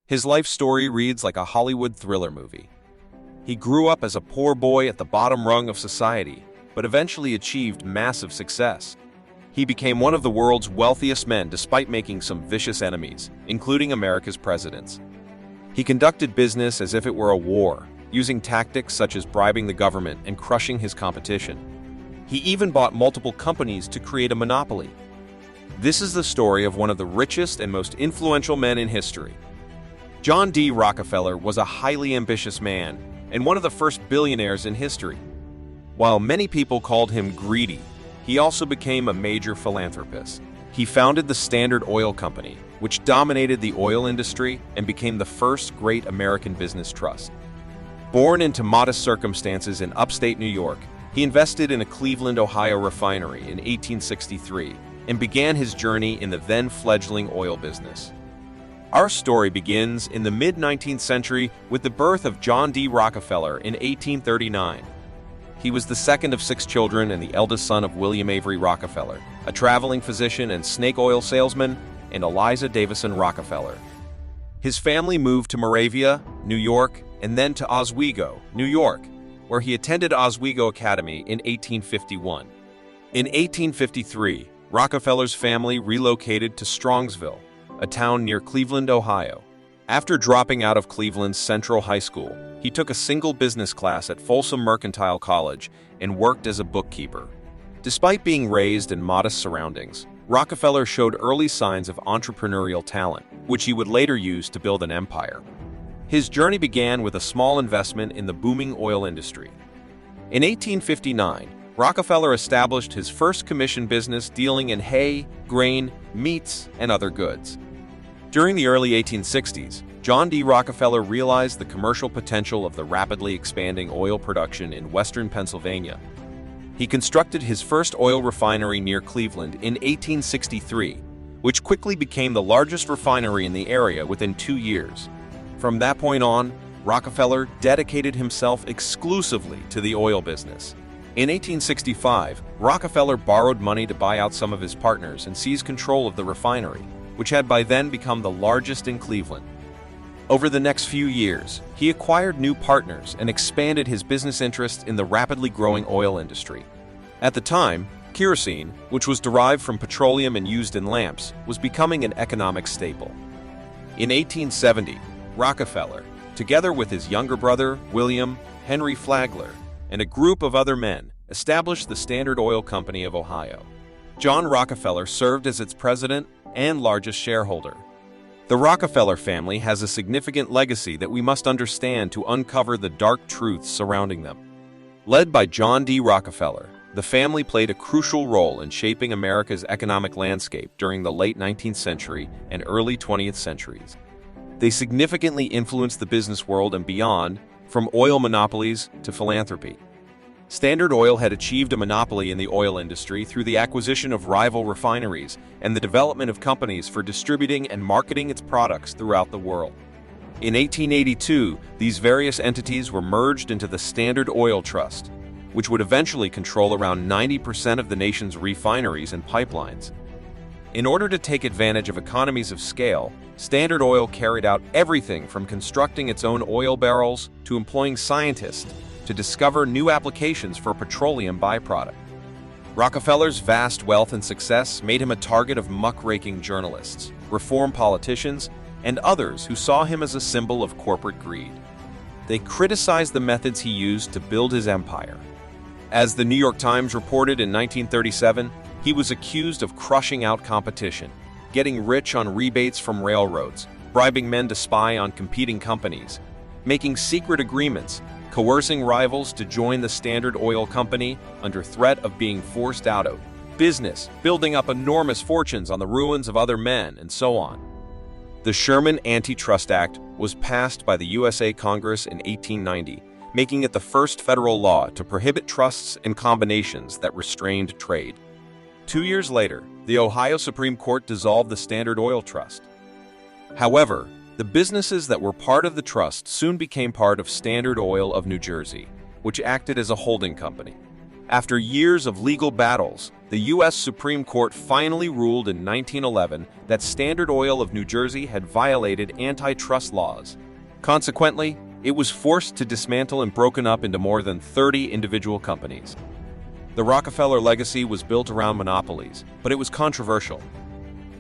His life story reads like a Hollywood thriller movie. He grew up as a poor boy at the bottom rung of society, but eventually achieved massive success. He became one of the world's wealthiest men despite making some vicious enemies, including America's presidents. He conducted business as if it were a war, using tactics such as bribing the government and crushing his competition. He even bought multiple companies to create a monopoly. This is the story of one of the richest and most influential men in history. John D. Rockefeller was a highly ambitious man and one of the first billionaires in history. While many people called him greedy, he also became a major philanthropist. He founded the Standard Oil Company, which dominated the oil industry and became the first great American business trust. Born into modest circumstances in upstate New York, he invested in a Cleveland, Ohio refinery in 1863 and began his journey in the then-fledgling oil business. Our story begins in the mid-19th century with the birth of John D. Rockefeller in 1839. He was the second of 6 children and the eldest son of William Avery Rockefeller, a traveling physician and snake oil salesman, and Eliza Davison Rockefeller. His family moved to Moravia, New York, and then to Oswego, New York, where he attended Oswego Academy in 1851. In 1853, Rockefeller's family relocated to Strongsville, a town near Cleveland, Ohio. After dropping out of Cleveland's Central High School, he took a single business class at Folsom Mercantile College and worked as a bookkeeper. Despite being raised in modest surroundings, Rockefeller showed early signs of entrepreneurial talent, which he would later use to build an empire. His journey began with a small investment in the booming oil industry. In 1859, Rockefeller established his first commission business dealing in hay, grain, meats, and other goods. During the early 1860s, John D. Rockefeller realized the commercial potential of the rapidly expanding oil production in western Pennsylvania. He constructed his first oil refinery near Cleveland in 1863, which quickly became the largest refinery in the area within 2 years. From that point on, Rockefeller dedicated himself exclusively to the oil business. In 1865, Rockefeller borrowed money to buy out some of his partners and seize control of the refinery, which had by then become the largest in Cleveland. Over the next few years, he acquired new partners and expanded his business interests in the rapidly growing oil industry. At the time, kerosene, which was derived from petroleum and used in lamps, was becoming an economic staple. In 1870, Rockefeller, together with his younger brother, William Henry Flagler, and a group of other men, established the Standard Oil Company of Ohio. John Rockefeller served as its president and largest shareholder. The Rockefeller family has a significant legacy that we must understand to uncover the dark truths surrounding them. Led by John D. Rockefeller, the family played a crucial role in shaping America's economic landscape during the late 19th century and early 20th centuries. They significantly influenced the business world and beyond, from oil monopolies to philanthropy. Standard Oil had achieved a monopoly in the oil industry through the acquisition of rival refineries and the development of companies for distributing and marketing its products throughout the world. In 1882, these various entities were merged into the Standard Oil Trust, which would eventually control around 90% of the nation's refineries and pipelines. In order to take advantage of economies of scale, Standard Oil carried out everything from constructing its own oil barrels to employing scientists to discover new applications for petroleum byproduct. Rockefeller's vast wealth and success made him a target of muckraking journalists, reform politicians, and others who saw him as a symbol of corporate greed. They criticized the methods he used to build his empire. As the New York Times reported in 1937, he was accused of crushing out competition, getting rich on rebates from railroads, bribing men to spy on competing companies, making secret agreements, coercing rivals to join the Standard Oil Company under threat of being forced out of business, building up enormous fortunes on the ruins of other men, and so on. The Sherman Antitrust Act was passed by the USA Congress in 1890, making it the first federal law to prohibit trusts and combinations that restrained trade. 2 years later, the Ohio Supreme Court dissolved the Standard Oil Trust. However, the businesses that were part of the trust soon became part of Standard Oil of New Jersey, which acted as a holding company. After years of legal battles, the U.S. Supreme Court finally ruled in 1911 that Standard Oil of New Jersey had violated antitrust laws. Consequently, it was forced to dismantle and broken up into more than 30 individual companies. The Rockefeller legacy was built around monopolies, but it was controversial.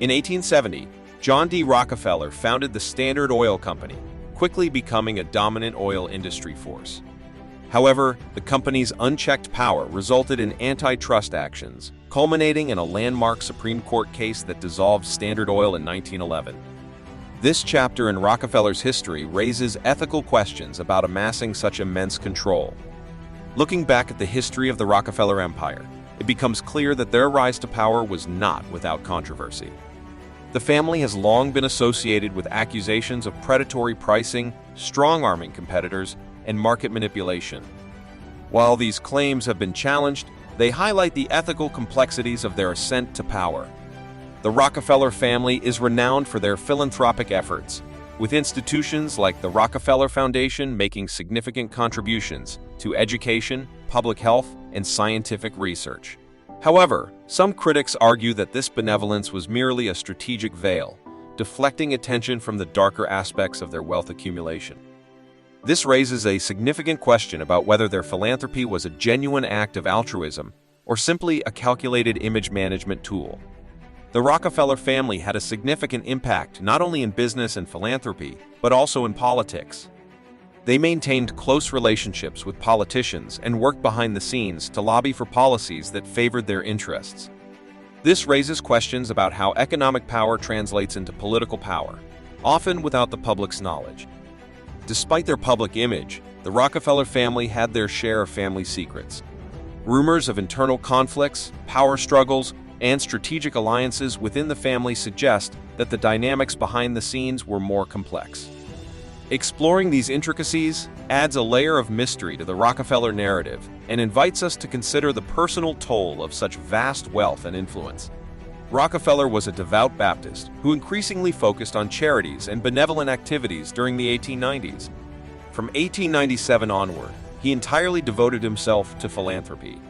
In 1870, John D. Rockefeller founded the Standard Oil Company, quickly becoming a dominant oil industry force. However, the company's unchecked power resulted in antitrust actions, culminating in a landmark Supreme Court case that dissolved Standard Oil in 1911. This chapter in Rockefeller's history raises ethical questions about amassing such immense control. Looking back at the history of the Rockefeller Empire, it becomes clear that their rise to power was not without controversy. The family has long been associated with accusations of predatory pricing, strong-arming competitors, and market manipulation. While these claims have been challenged, they highlight the ethical complexities of their ascent to power. The Rockefeller family is renowned for their philanthropic efforts, with institutions like the Rockefeller Foundation making significant contributions to education, public health, and scientific research. However, some critics argue that this benevolence was merely a strategic veil, deflecting attention from the darker aspects of their wealth accumulation. This raises a significant question about whether their philanthropy was a genuine act of altruism or simply a calculated image management tool. The Rockefeller family had a significant impact not only in business and philanthropy, but also in politics. They maintained close relationships with politicians and worked behind the scenes to lobby for policies that favored their interests. This raises questions about how economic power translates into political power, often without the public's knowledge. Despite their public image, the Rockefeller family had their share of family secrets. Rumors of internal conflicts, power struggles, and strategic alliances within the family suggest that the dynamics behind the scenes were more complex. Exploring these intricacies adds a layer of mystery to the Rockefeller narrative and invites us to consider the personal toll of such vast wealth and influence. Rockefeller was a devout Baptist who increasingly focused on charities and benevolent activities during the 1890s. From 1897 onward, he entirely devoted himself to philanthropy.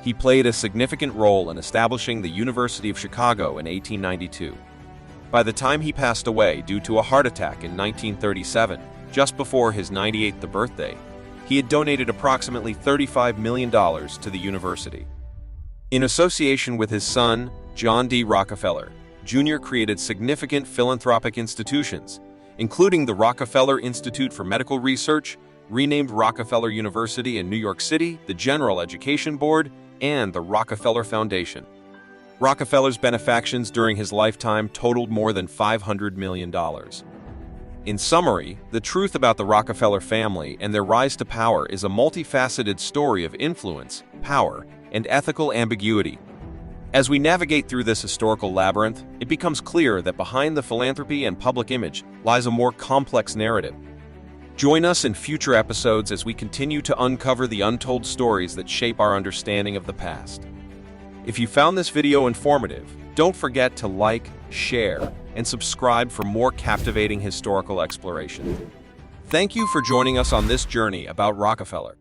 He played a significant role in establishing the University of Chicago in 1892. By the time he passed away due to a heart attack in 1937, just before his 98th birthday, he had donated approximately $35 million to the university. In association with his son, John D. Rockefeller, Jr. created significant philanthropic institutions, including the Rockefeller Institute for Medical Research, renamed Rockefeller University in New York City, the General Education Board, and the Rockefeller Foundation. Rockefeller's benefactions during his lifetime totaled more than $500 million. In summary, the truth about the Rockefeller family and their rise to power is a multifaceted story of influence, power, and ethical ambiguity. As we navigate through this historical labyrinth, it becomes clear that behind the philanthropy and public image lies a more complex narrative. Join us in future episodes as we continue to uncover the untold stories that shape our understanding of the past. If you found this video informative, don't forget to like, share, and subscribe for more captivating historical exploration. Thank you for joining us on this journey about Rockefeller.